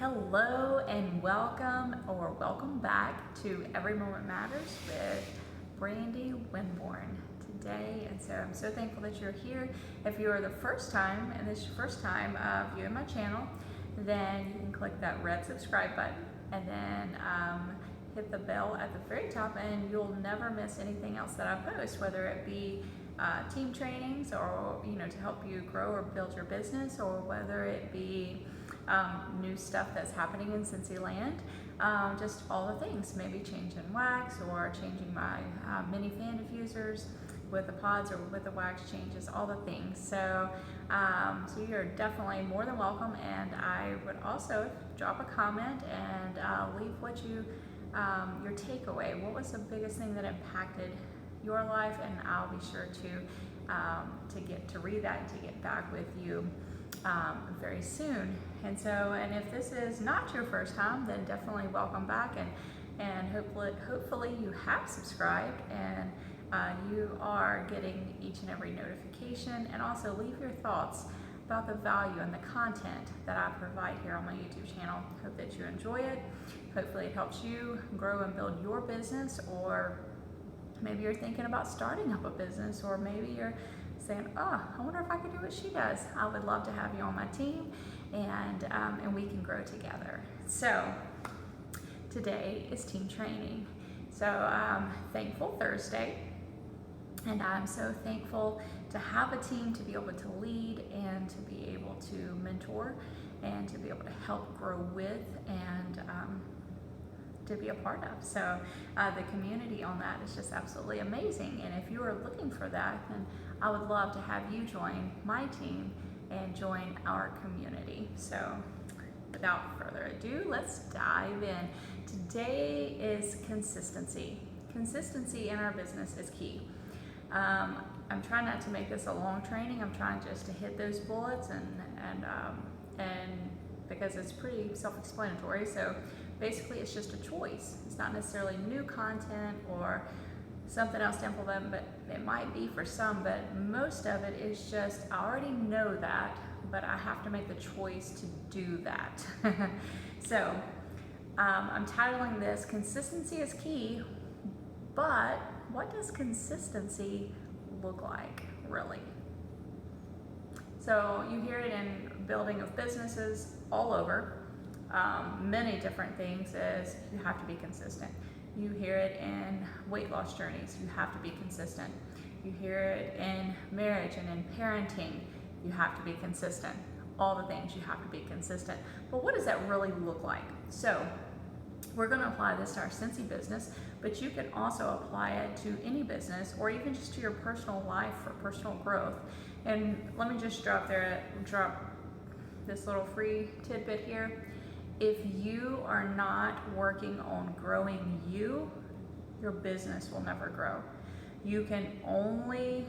Hello and welcome back to Every Moment Matters with Brandy Winborn today. And so I'm so thankful that you're here. If you are the first time, and this is your first time viewing my channel, then you can click that red subscribe button and then hit the bell at the very top, and you'll never miss anything else that I post, whether it be team trainings or to help you grow or build your business, or whether it be new stuff that's happening in Cincy land, just all the things, maybe changing wax or changing my mini fan diffusers with the pods or with the wax changes, all the things. So so you're definitely more than welcome, and I would also drop a comment and leave what you your takeaway. What was the biggest thing that impacted your life? And I'll be sure to get to read that and to get back with you very soon. And so, and if this is not your first time, then definitely welcome back, and hopefully you have subscribed and you are getting each and every notification, and also leave your thoughts about the value and the content that I provide here on my YouTube channel. Hope that you enjoy it. Hopefully it helps you grow and build your business, or maybe you're thinking about starting up a business, or maybe you're saying, oh, I wonder if I could do what she does. I would love to have you on my team, and we can grow together. So today is team training. So thankful Thursday, and I'm so thankful to have a team to be able to lead and to be able to mentor and to be able to help grow with, and to be a part of. So the community on that is just absolutely amazing. And if you are looking for that, then I would love to have you join my team and join our community. So without further ado, let's dive in. Today is consistency. Consistency in our business is key. I'm trying not to make this a long training. I'm trying just to hit those bullets and because it's pretty self-explanatory. So basically it's just a choice. It's not necessarily new content or something else to implement, but it might be for some, but most of it is just, I already know that, but I have to make the choice to do that. So I'm titling this Consistency is Key, but what does consistency look like really? So you hear it in building of businesses all over. Many different things is you have to be consistent. You hear it in weight loss journeys, you have to be consistent. You hear it in marriage and in parenting, you have to be consistent. All the things, you have to be consistent. But what does that really look like? So we're going to apply this to our Cincy business, but you can also apply it to any business, or even just to your personal life for personal growth. And let me just drop this little free tidbit here. If you are not working on growing you, your business will never grow. You can only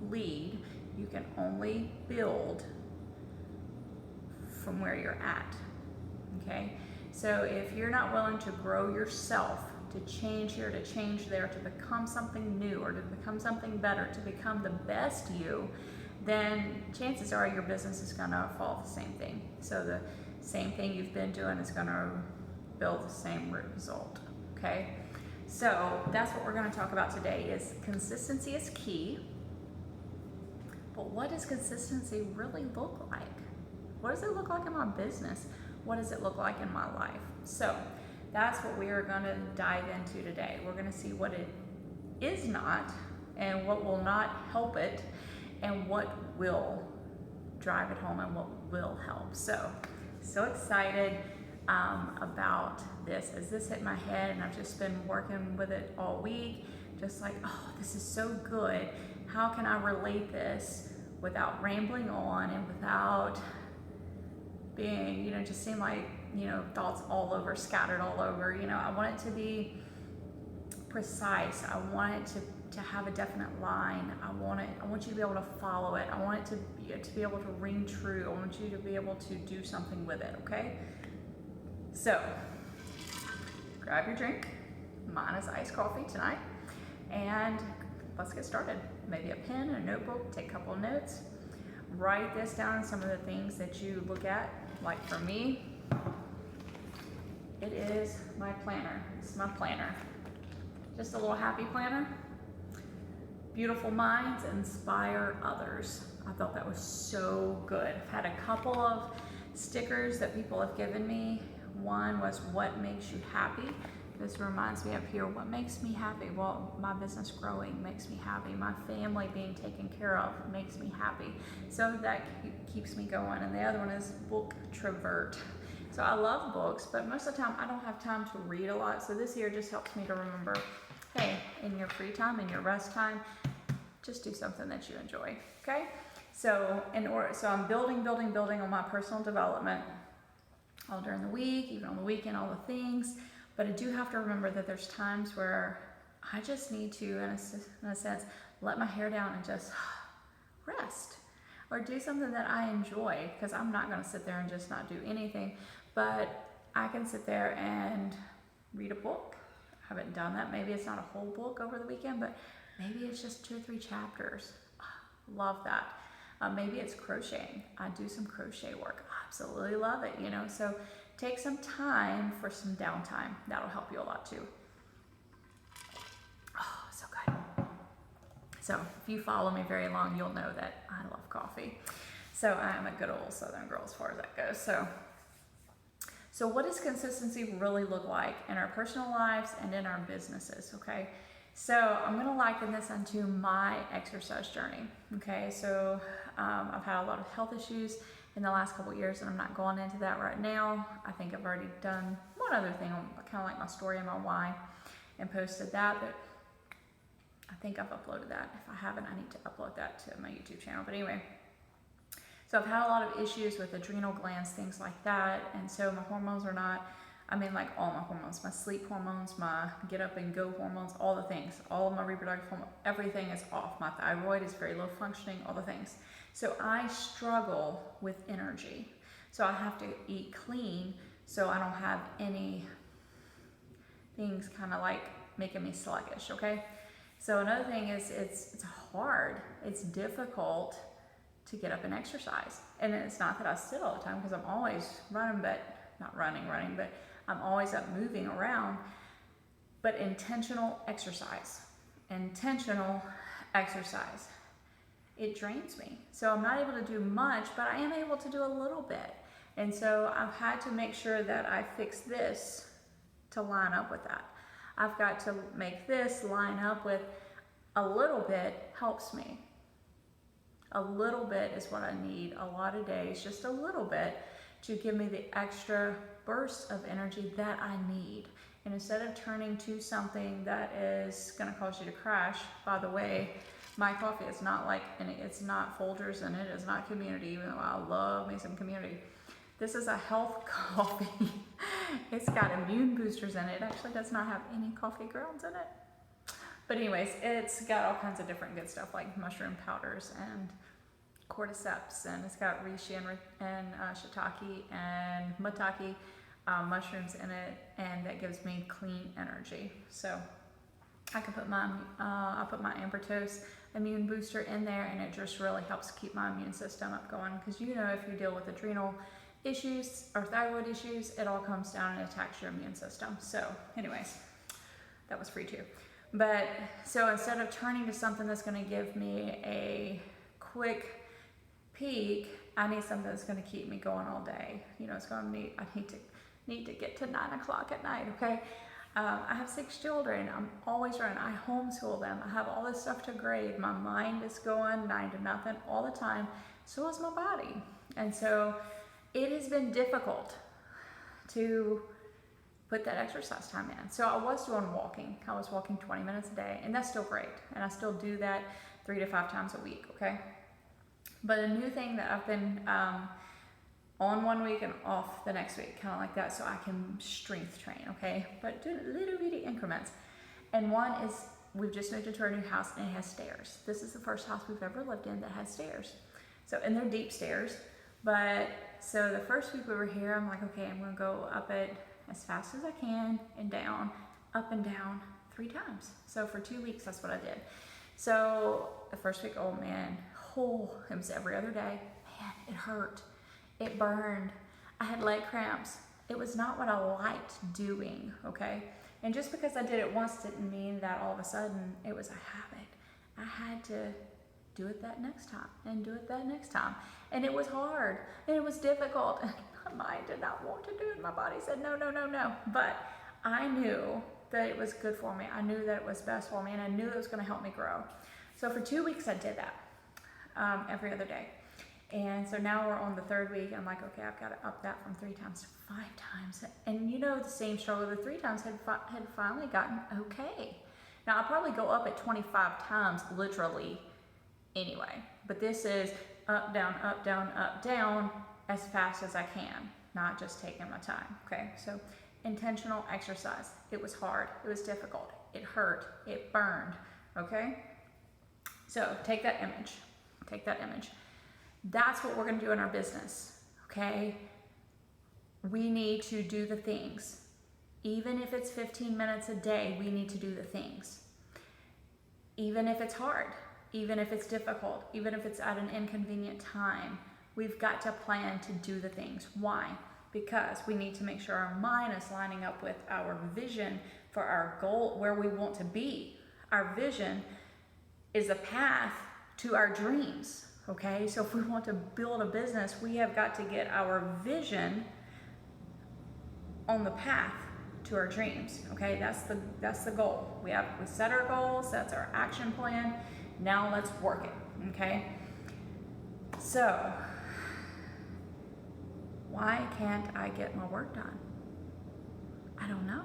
lead, you can only build from where you're at, okay? So if you're not willing to grow yourself, to change here, to change there, to become something new, or to become something better, to become the best you, then chances are your business is gonna follow the same thing. So the same thing you've been doing is gonna build the same result, okay? So that's what we're gonna talk about today, is consistency is key. But what does consistency really look like? What does it look like in my business? What does it look like in my life? So that's what we are gonna dive into today. We're gonna see what it is not, and what will not help it, and what will drive it home, and what will help. So excited about this, as this hit my head, and I've just been working with it all week, just like, oh, this is so good. How can I relate this without rambling on, and without being, just seem like, thoughts all over, scattered all over. I want it to be precise. I want it to have a definite line. I want you to be able to follow it. I want it to be able to ring true. I want you to be able to do something with it, okay? So, grab your drink. Mine is iced coffee tonight. And let's get started. Maybe a pen and a notebook, take a couple of notes. Write this down, some of the things that you look at. Like for me, It is my planner. It's my planner. Just a little happy planner. Beautiful minds inspire others. I thought that was so good. I've had a couple of stickers that people have given me. One was what makes you happy. This reminds me up here, what makes me happy? Well, my business growing makes me happy. My family being taken care of makes me happy. So that keeps me going. And the other one is book travert. So I love books, but most of the time I don't have time to read a lot. So this here just helps me to remember, hey, in your free time, in your rest time, just do something that you enjoy, okay? So I'm building on my personal development all during the week, even on the weekend, all the things. But I do have to remember that there's times where I just need to, in a sense, let my hair down and just rest or do something that I enjoy, because I'm not going to sit there and just not do anything. But I can sit there and read a book. I haven't done that. Maybe it's not a whole book over the weekend, but maybe it's just 2 or 3 chapters. Love that. Maybe it's crocheting. I do some crochet work. I absolutely love it, you know. So take some time for some downtime. That'll help you a lot too. Oh, so good. So if you follow me very long, you'll know that I love coffee. So I'm a good old Southern girl as far as that goes. So what does consistency really look like in our personal lives and in our businesses, okay? So I'm gonna liken this unto my exercise journey, okay? So I've had a lot of health issues in the last couple of years, and I'm not going into that right now. I think I've already done one other thing, kind of like my story and my why, and posted that, but I think I've uploaded that. If I haven't, I need to upload that to my YouTube channel. But anyway, so I've had a lot of issues with adrenal glands, things like that, and so my hormones are not, like all my hormones, my sleep hormones, my get up and go hormones, all the things, all of my reproductive hormones, everything is off. My thyroid is very low functioning, all the things. So I struggle with energy. So I have to eat clean so I don't have any things kind of like making me sluggish, okay? So another thing is it's hard, it's difficult to get up and exercise. And it's not that I sit all the time, because I'm always running, but not running, but I'm always up moving around. But intentional exercise, it drains me. So I'm not able to do much, but I am able to do a little bit. And so I've had to make sure that I fix this to line up with that. I've got to make this line up with a little bit helps me. A little bit is what I need a lot of days, just a little bit, to give me the extra burst of energy that I need. And instead of turning to something that is going to cause you to crash, by the way, my coffee is not like, it's not Folgers and it is not Community, even though I love me some Community. This is a health coffee. It's got immune boosters in it. It actually does not have any coffee grounds in it. But anyways, it's got all kinds of different good stuff like mushroom powders and cordyceps, and it's got reishi and shiitake and maitake mushrooms in it, and that gives me clean energy. So I can put I put my Ambertos immune booster in there, and it just really helps keep my immune system up going, because you know, if you deal with adrenal issues or thyroid issues, it all comes down and attacks your immune system. So anyways, that was free too. But so instead of turning to something that's going to give me a quick peak, I need something that's going to keep me going all day. You know, I need to get to 9 o'clock at night, okay? I have 6 children. I'm always running. I homeschool them. I have all this stuff to grade. My mind is going 9 to nothing all the time. So is my body. And so it has been difficult to put that exercise time in. So I was doing walking. I was walking 20 minutes a day, and that's still great. And I still do that 3 to 5 times a week, okay? But a new thing that I've been on one week and off the next week, kind of like that, so I can strength train, okay? But do little bitty increments. And one is, we've just moved into our new house, and it has stairs. This is the first house we've ever lived in that has stairs. So, and they're deep stairs. But so the first week we were here, I'm like, okay, I'm gonna go up it as fast as I can and down, up and down 3 times. So for 2 weeks, that's what I did. So the first week, oh man, it was every other day. Man, it hurt. It burned. I had leg cramps. It was not what I liked doing, okay? And just because I did it once didn't mean that all of a sudden it was a habit. I had to do it that next time and do it that next time. And it was hard and it was difficult. And my mind did not want to do it. My body said, no, no, no, no. But I knew that it was good for me. I knew that it was best for me, and I knew it was going to help me grow. So for 2 weeks, I did that every other day. And so now we're on the 3rd week. I'm like, okay, I've got to up that from 3 times to 5 times. And you know, the same struggle, the 3 times had finally gotten okay. Now I'll probably go up at 25 times literally anyway, but this is up, down, as fast as I can, not just taking my time, okay? So intentional exercise. It was hard, it was difficult, it hurt, it burned, okay? So take that image. That's what we're gonna do in our business, okay? We need to do the things. Even if it's 15 minutes a day, we need to do the things. Even if it's hard, even if it's difficult, even if it's at an inconvenient time, we've got to plan to do the things. Why? Because we need to make sure our mind is lining up with our vision for our goal, where we want to be. Our vision is a path to our dreams, okay? So if we want to build a business, we have got to get our vision on the path to our dreams, okay? That's the goal. We set our goals, that's our action plan. Now let's work it, okay? So, why can't I get my work done? I don't know.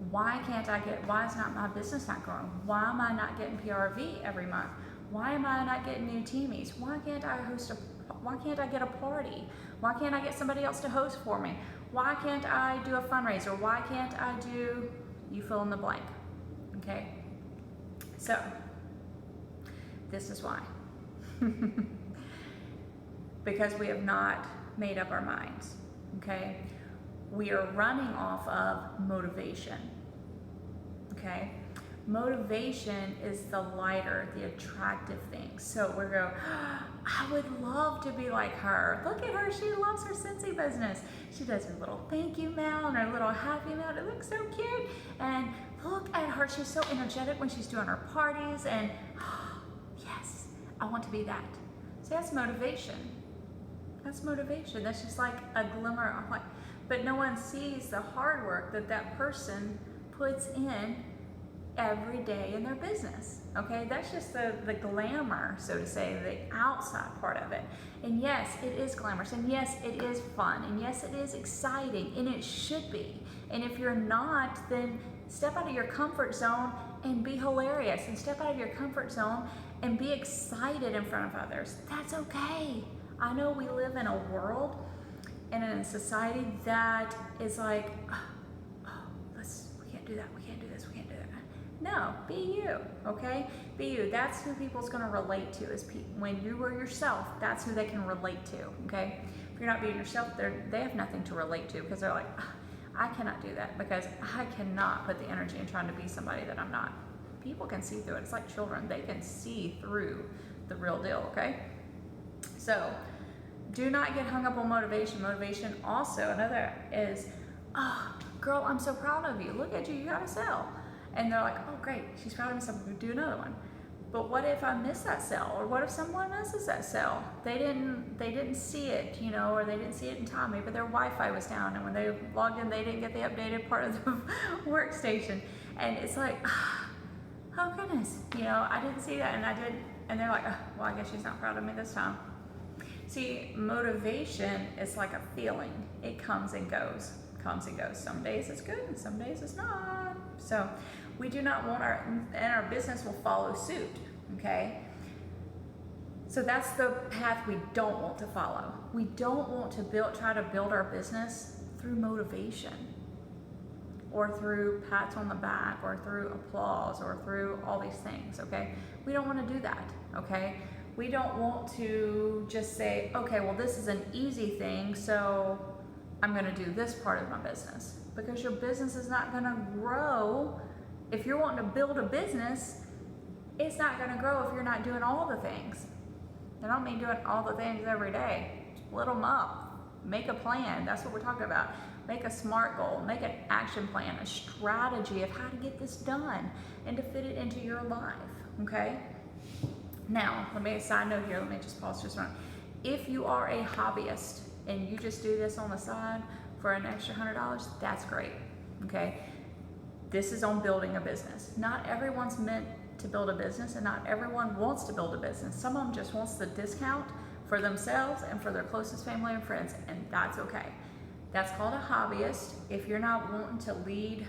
Why is not my business not growing? Why am I not getting PRV every month? Why am I not getting new teamies? Why can't I get a party? Why can't I get somebody else to host for me? Why can't I do a fundraiser? Why can't I do, you fill in the blank, okay? So, this is why. Because we have not made up our minds, okay? We are running off of motivation, okay? Motivation is the lighter, the attractive thing. So we're going, oh, I would love to be like her. Look at her, she loves her Scentsy business. She does her little thank you mail and her little happy mail. It looks so cute. And look at her, she's so energetic when she's doing her parties. And oh, yes, I want to be that. So that's motivation. That's motivation. That's just like a glimmer of light. But no one sees the hard work that that person puts in every day in their business, okay? That's just the glamour, so to say, the outside part of it. And yes, it is glamorous, and yes, it is fun, and yes, it is exciting, and it should be. And if you're not, then step out of your comfort zone and be hilarious, and step out of your comfort zone and be excited in front of others. That's okay. I know we live in a world and in a society that is like, we can't do that, we can't do this, we can't do that. No, be you, okay? Be you. That's who people's gonna relate to, is when you are yourself, that's who they can relate to, okay? If you're not being yourself, they have nothing to relate to, because they're like, I cannot do that, because I cannot put the energy in trying to be somebody that I'm not. People can see through it. It's like children. They can see through the real deal, okay? So, do not get hung up on motivation. Motivation also, another is, oh, girl, I'm so proud of you. Look at you, you got to sell. And they're like, oh, great, she's proud of me, so we'll do another one. But what if I miss that sale? Or what if someone misses that sale? They didn't see it, you know, or they didn't see it in time. Maybe their Wi-Fi was down, and when they logged in, they didn't get the updated part of the workstation. And it's like, oh goodness, you know, I didn't see that, and I did. And they're like, oh, well, I guess she's not proud of me this time. See, motivation is like a feeling. It comes and goes. Some days it's good and some days it's not. So we do not want our business will follow suit, okay? So that's the path we don't want to follow. We don't want to try to build our business through motivation, or through pats on the back, or through applause, or through all these things, okay? We don't want to do that, okay? We don't want to just say, okay, well, this is an easy thing, so I'm gonna do this part of my business, because your business is not gonna grow. If you're wanting to build a business, it's not gonna grow if you're not doing all the things. I don't mean doing all the things every day. Split them up, Make a plan. That's what we're talking about. Make a SMART goal. Make an action plan, a strategy of how to get this done and to fit it into your life, okay? Now, let me, a side note here, let me just pause just a minute. If you are a hobbyist and you just do this on the side for an extra $100, that's great, okay? This is on building a business. Not everyone's meant to build a business, and not everyone wants to build a business. Some of them just wants the discount for themselves and for their closest family and friends, and that's okay. That's called a hobbyist. If you're not wanting to lead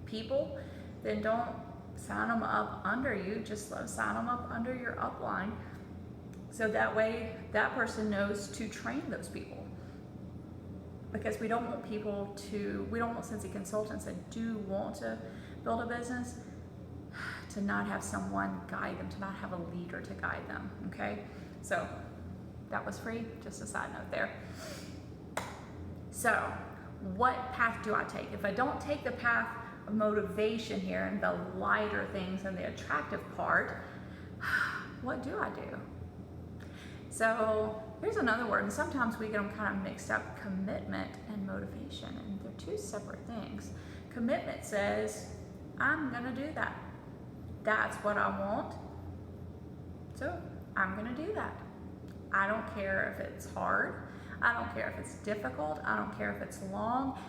people, then don't sign them up under you. Just sign them up under your upline, so that way that person knows to train those people. Because we don't want people to, we don't want Cincy consultants that do want to build a business to not have someone guide them, to not have a leader to guide them, okay? So that was free, just a side note there. So what path do I take? If I don't take the path of motivation here and the lighter things and the attractive part, what do I do? So here's another word, and sometimes we get them kind of mixed up, commitment and motivation, and they're two separate things. Commitment says, I'm gonna do that. That's what I want, so I'm gonna do that. I don't care if it's hard. I don't care if it's difficult. I don't care if it's long.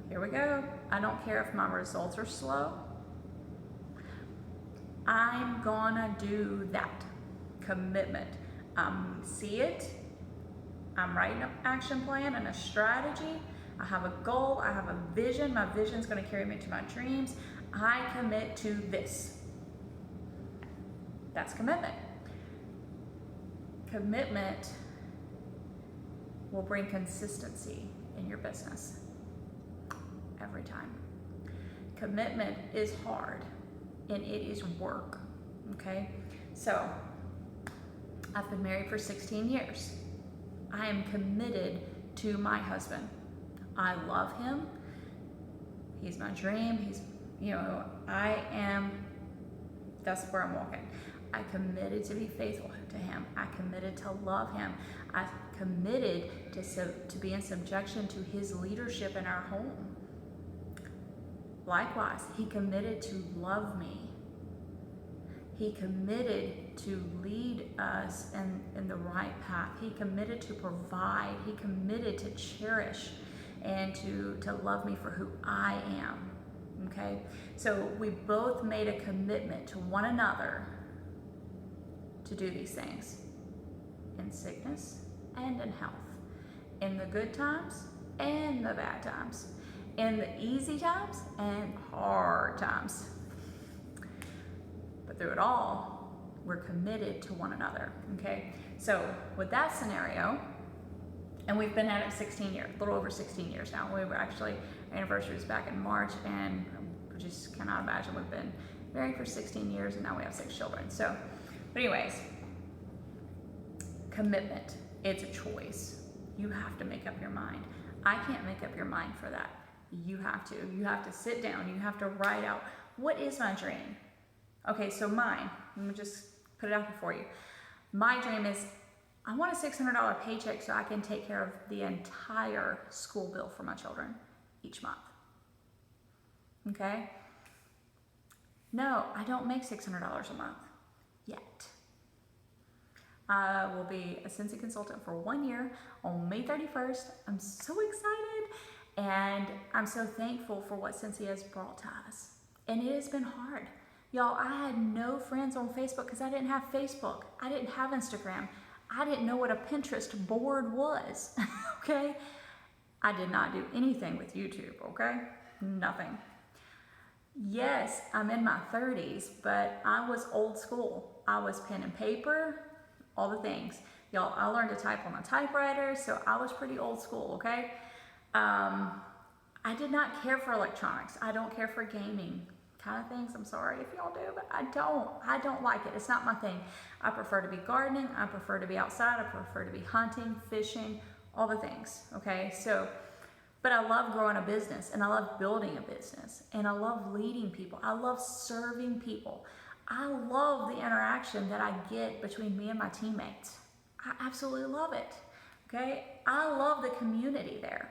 Here we go. I don't care if my results are slow. I'm gonna do that. Commitment. See it. I'm writing an action plan and a strategy. I have a goal. I have a vision. My vision is going to carry me to my dreams. I commit to this. That's commitment. Commitment will bring consistency in your business every time. Commitment is hard and it is work, okay? So I've been married for 16 years. I am committed to my husband. I love him. He's my dream. He's, that's where I'm walking. I committed to be faithful to him. I committed to love him. I committed to be in subjection to his leadership in our home. Likewise, he committed to love me. He committed to lead us in the right path. He committed to provide. He committed to cherish and to love me for who I am, okay? So we both made a commitment to one another to do these things in sickness and in health, in the good times and the bad times, in the easy times and hard times. But through it all, we're committed to one another, okay? So with that scenario, and we've been at it 16 years, a little over 16 years now. We were actually, our anniversary was back in March, and we just cannot imagine we've been married for 16 years and now we have 6 children. So, but anyways, commitment, it's a choice. You have to make up your mind. I can't make up your mind for that. You have to. You have to sit down. You have to write out, what is my dream? Okay, so mine, let me just put it out here for you. My dream is, I want a $600 paycheck so I can take care of the entire school bill for my children each month. Okay? No, I don't make $600 a month yet. I will be a Cincy consultant for 1 year on May 31st. I'm so excited, and I'm so thankful for what Cincy has brought to us. And it has been hard. Y'all, I had no friends on Facebook because I didn't have Facebook. I didn't have Instagram. I didn't know what a Pinterest board was, okay? I did not do anything with YouTube, okay? Nothing. Yes, I'm in my 30s, but I was old school. I was pen and paper, all the things. Y'all, I learned to type on a typewriter, so I was pretty old school, okay? I did not care for electronics. I don't care for gaming kind of things. I'm sorry if y'all do, but I don't like it. It's not my thing. I prefer to be gardening. I prefer to be outside. I prefer to be hunting, fishing, all the things, okay? So, but I love growing a business, and I love building a business, and I love leading people. I love serving people. I love the interaction that I get between me and my teammates. I absolutely love it. Okay, I love the community there.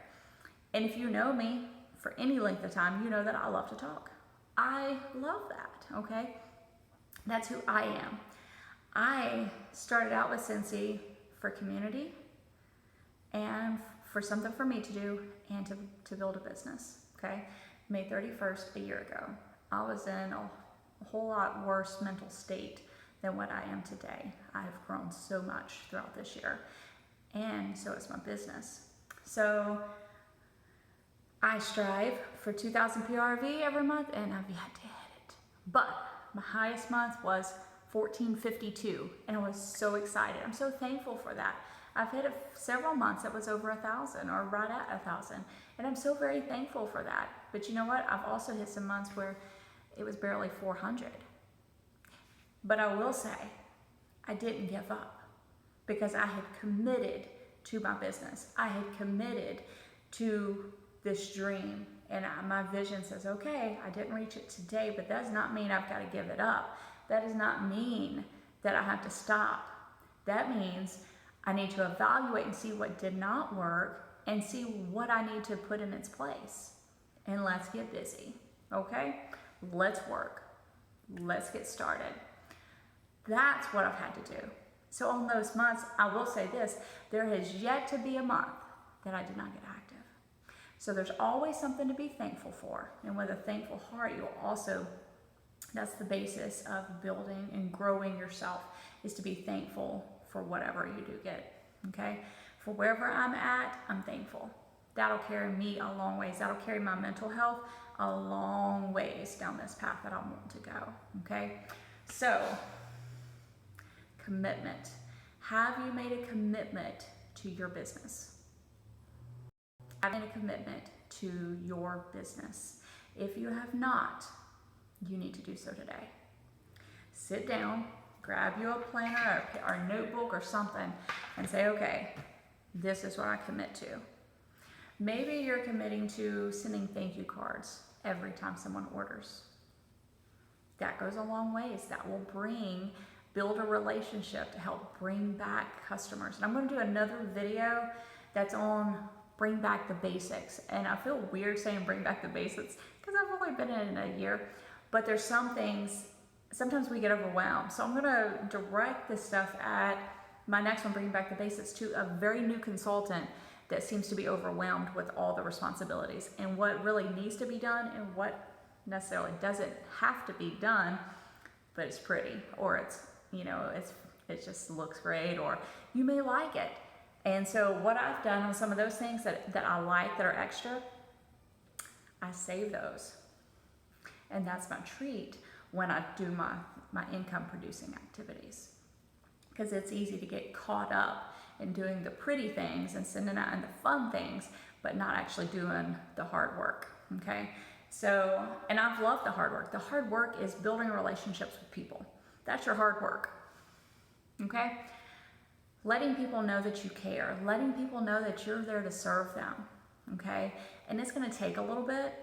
And if you know me for any length of time, you know that I love to talk. I love that, okay? That's who I am. I started out with Cincy for community and for something for me to do and to build a business, okay? May 31st, a year ago. I was in a whole lot worse mental state than what I am today. I have grown so much throughout this year, and so is my business. So I strive for 2,000 PRV every month, and I've yet to hit it. But my highest month was 1452, and I was so excited. I'm so thankful for that. I've hit several months that was over 1,000 or right at 1,000, and I'm so very thankful for that. But you know what? I've also hit some months where it was barely 400. But I will say, I didn't give up because I had committed to my business. I had committed to this dream, and my vision says, okay, I didn't reach it today, but that does not mean I've got to give it up. That does not mean that I have to stop. That means I need to evaluate and see what did not work and see what I need to put in its place. And let's get busy, okay? Let's work. Let's get started. That's what I've had to do. So on those months, I will say this, there has yet to be a month that I did not get active. So there's always something to be thankful for. And with a thankful heart, you'll also, that's the basis of building and growing yourself, is to be thankful for whatever you do get, okay? For wherever I'm at, I'm thankful. That'll carry me a long ways. That'll carry my mental health a long ways down this path that I want to go, okay? So, commitment. Have you made a commitment to your business? Have you made a commitment to your business? If you have not, you need to do so today. Sit down, grab you a planner or a notebook or something and say, okay, this is what I commit to. Maybe you're committing to sending thank you cards every time someone orders. That goes a long ways. That will build a relationship to help bring back customers. And I'm going to do another video that's on bring back the basics. And I feel weird saying bring back the basics because I've only been in it a year. But there's some things, sometimes we get overwhelmed. So I'm going to direct this stuff at my next one, bring back the basics, to a very new consultant that seems to be overwhelmed with all the responsibilities and what really needs to be done and what necessarily doesn't have to be done, but it's pretty, or it's, you know, it just looks great, or you may like it. And so what I've done on some of those things that I like, that are extra, I save those. And that's my treat when I do my income producing activities. Because it's easy to get caught up in doing the pretty things and sending out and the fun things, but not actually doing the hard work, okay? So, and I've loved the hard work. The hard work is building relationships with people. That's your hard work, okay? Letting people know that you care, letting people know that you're there to serve them, okay? And it's gonna take a little bit.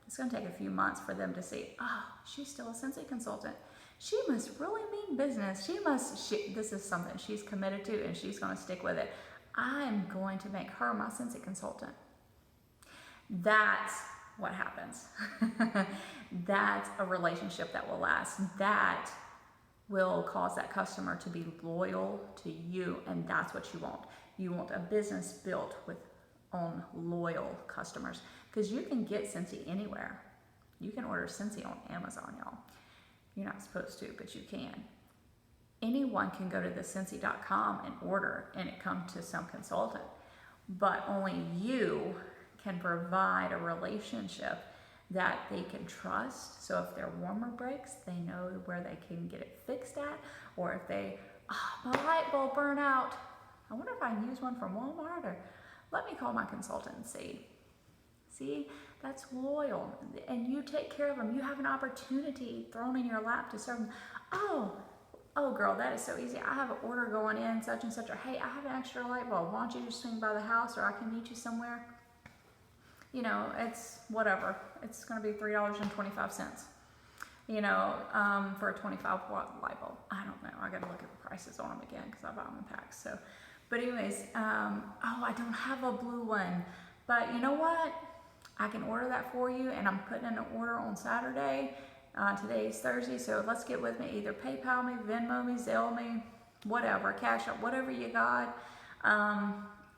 It's gonna take a few months for them to see, oh, she's still a Cincy consultant. She must really mean business. This is something she's committed to and she's gonna stick with it. I'm going to make her my Cincy consultant. That's what happens. That's a relationship that will last. That will cause that customer to be loyal to you, and that's what you want. You want a business built on loyal customers, because you can get Cincy anywhere. You can order Cincy on Amazon, y'all. You're not supposed to, but you can. Anyone can go to thecincy.com and order, and it comes to some consultant, but only you can provide a relationship that they can trust. So if their warmer breaks, they know where they can get it fixed at. Or if my light bulb burned out, I wonder if I can use one from Walmart, or let me call my consultant and see. See, that's loyal, and you take care of them. You have an opportunity thrown in your lap to serve them. Oh girl, that is so easy. I have an order going in, such and such, or hey, I have an extra light bulb. Why don't you just swing by the house, or I can meet you somewhere? You know, it's whatever. It's going to be $3.25, you know, for a 25-watt light bulb. I don't know. I got to look at the prices on them again because I buy them in packs. So, But anyways, oh, I don't have a blue one, but you know what? I can order that for you, and I'm putting in an order on Saturday. Today's Thursday, so let's get with me. Either PayPal me, Venmo me, Zelle me, whatever, Cash App, whatever you got.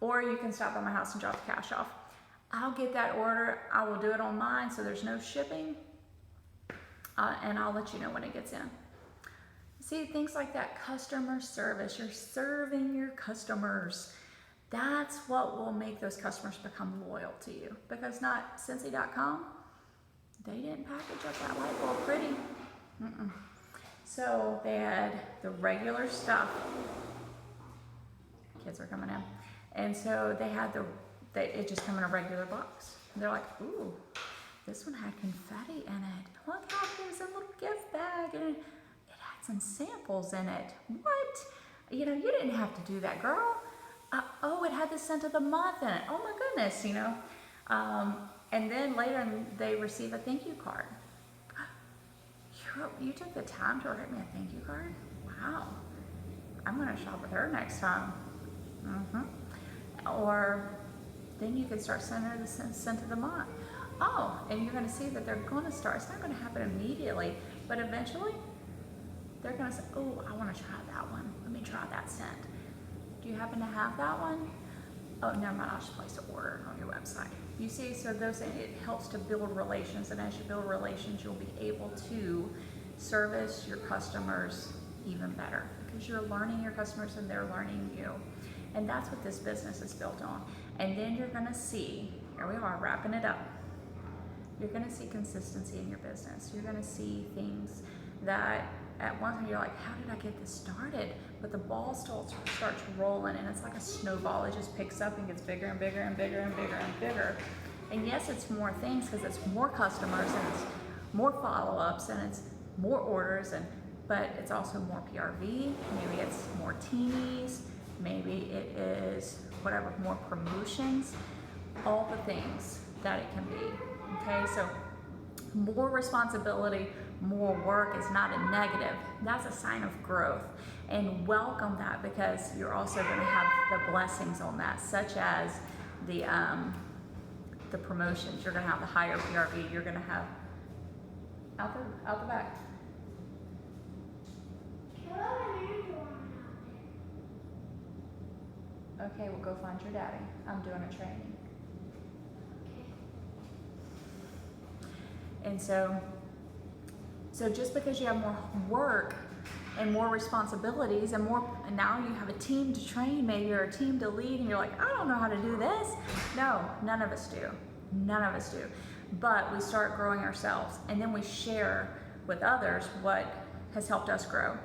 Or you can stop by my house and drop the cash off. I'll get that order. I will do it on mine, so there's no shipping, and I'll let you know when it gets in. See, things like that, customer service. You're serving your customers. That's what will make those customers become loyal to you. Because not Scentsy.com, they didn't package up that light bulb pretty. So they had the regular stuff. Kids are coming in. And so they had it just come in a regular box. And they're like, ooh, this one had confetti in it. Look how it was a little gift bag, and it had some samples in it. What? You know, you didn't have to do that, girl. Oh, it had the scent of the month in it. Oh my goodness, you know. And then later they receive a thank you card. You took the time to write me a thank you card? Wow. I'm gonna shop with her next time. Or then you can start sending her the scent of the month. Oh, and you're gonna see that they're gonna start, it's not gonna happen immediately, but eventually they're gonna say, oh, I wanna try that one. Let me try that scent. Do you happen to have that one? Oh, never mind, I'll just place an order on your website. You see, so those things, it helps to build relations, and as you build relations, you'll be able to service your customers even better, because you're learning your customers and they're learning you. And that's what this business is built on. And then you're gonna see, here we are, wrapping it up. You're gonna see consistency in your business. You're gonna see things that at one time you're like, how did I get this started? But the ball starts rolling, and it's like a snowball. It just picks up and gets bigger and bigger and bigger and bigger and bigger. And yes, it's more things because it's more customers and it's more follow-ups and it's more orders, but it's also more PRV. Maybe it's more teenies. Maybe it is whatever, more promotions. All the things that it can be. Okay, so more responsibility, more work is not a negative. That's a sign of growth. And welcome that, because you're also going to have the blessings on that, such as the promotions. You're going to have the higher PRV. You're going to have out the back. Okay, we'll go find your daddy. I'm doing a training. And so just because you have more work and more responsibilities and now you have a team to train, maybe you're a team to lead, and you're like, I don't know how to do this. No, none of us do. None of us do. But we start growing ourselves, and then we share with others what has helped us grow.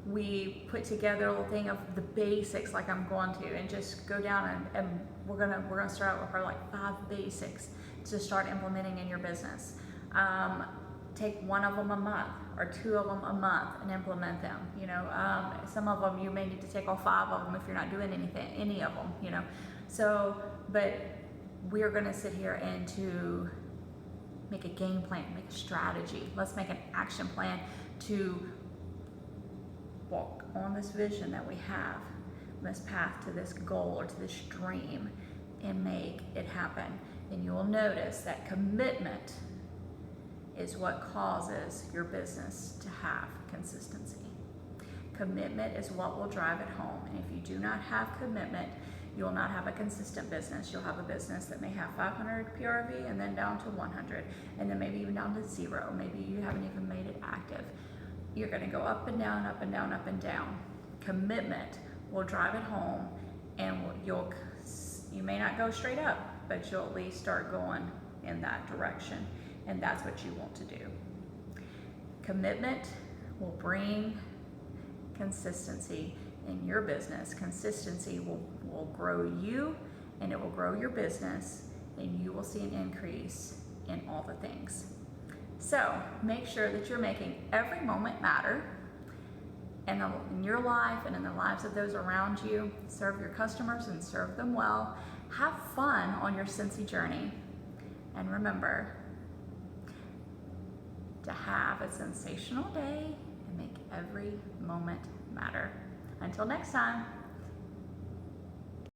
We put together a little thing of the basics, like I'm going to, and just go down and we're gonna start out with probably like 5 basics to start implementing in your business. Take one of them a month or 2 of them a month and implement them. You know, some of them you may need to take all 5 of them if you're not doing any of them. You know, so but we're going to sit here and to make a game plan, make a strategy. Let's make an action plan to walk on this vision that we have, this path to this goal or to this dream, and make it happen. And you will notice that commitment is what causes your business to have consistency. Commitment is what will drive it home. And if you do not have commitment, you will not have a consistent business. You'll have a business that may have 500 PRV and then down to 100, and then maybe even down to 0. Maybe you haven't even made it active. You're gonna go up and down, up and down, up and down. Commitment will drive it home, and you may not go straight up, but you'll at least start going in that direction. And that's what you want to do. Commitment will bring consistency in your business. Consistency will grow you, and it will grow your business, and you will see an increase in all the things. So make sure that you're making every moment matter in your life and in the lives of those around you. Serve your customers and serve them well. Have fun on your Scentsy journey. And remember to have a sensational day and make every moment matter. Until next time.